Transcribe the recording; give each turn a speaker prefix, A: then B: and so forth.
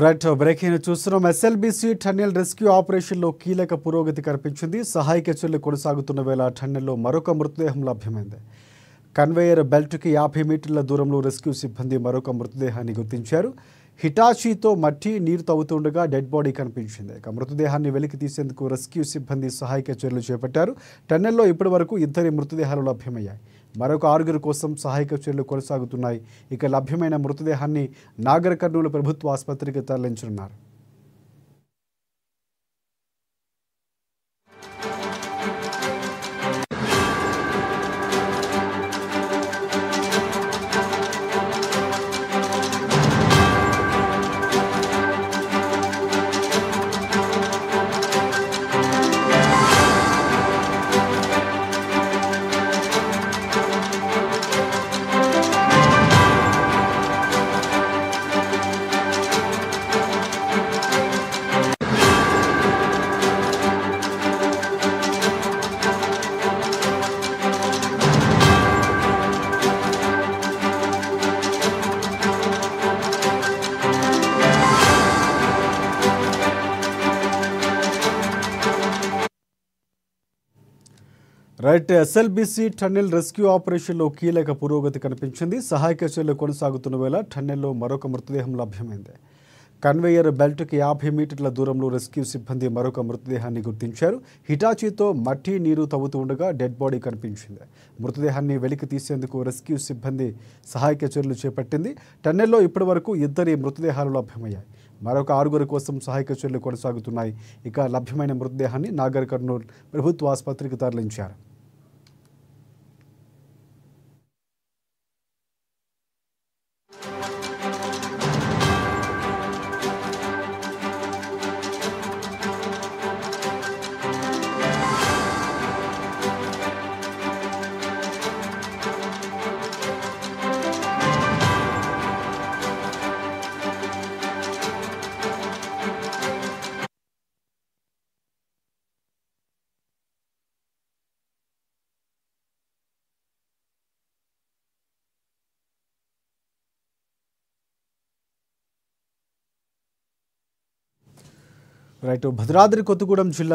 A: Right breaking చూస్తున్నాం. SLBC tunnel rescue ఆపరేషన్లో కీలక పురోగతి కనిపించింది. సహాయక చర్యలు కొనసాగుతున్న వేళ టన్నెల్లో మరొక మృతదేహం లభ్యమైంది. కన్వేయర్ బెల్ట్కి 50 మీటర్ల దూరంలో రెస్క్యూ సిబ్బంది మరొక మృతదేహాన్ని గుర్తించారు. హిటాచీతో మట్టి నీరు తవ్వుతుండగా డెడ్ బాడీ కనిపించింది. ఇక మృతదేహాన్ని వెలికి తీసేందుకు రెస్క్యూ సిబ్బంది సహాయక చర్యలు చేపట్టారు. టన్నెల్లో ఇప్పటి వరకు 2 మృతదేహాలు లభ్యమయ్యాయి. మరొక 6 కోసం సహాయక చర్యలు కొనసాగుతున్నాయి. ఇక లభ్యమైన మృతదేహాన్ని నాగర్ కర్నూలు ప్రభుత్వ ఆసుపత్రికి తరలించనున్నారు. రైట్ ఎస్ఎల్బీసీ టన్నెల్ రెస్క్యూ ఆపరేషన్లో కీలక పురోగతి కనిపించింది. సహాయక చర్యలు కొనసాగుతున్న వేళ టన్నెల్లో మరొక మృతదేహం లభ్యమైంది. కన్వేయర్ బెల్ట్కి 50 మీటర్ల దూరంలో రెస్క్యూ సిబ్బంది మరొక మృతదేహాన్ని గుర్తించారు. హిటాచీతో మట్టి నీరు తవ్వుతూ ఉండగా డెడ్ బాడీ కనిపించింది. మృతదేహాన్ని వెలికి తీసేందుకు రెస్క్యూ సిబ్బంది సహాయక చర్యలు చేపట్టింది. టన్నెల్లో ఇప్పటి వరకు 2 మృతదేహాలు లభ్యమయ్యాయి. మరొక 6 కోసం సహాయక చర్యలు కొనసాగుతున్నాయి. ఇక లభ్యమైన మృతదేహాన్ని నాగర్ కర్నూలు ప్రభుత్వ ఆసుపత్రికి తరలించారు. రైట్ భద్రాద్రి కొత్తగూడెం జిల్లా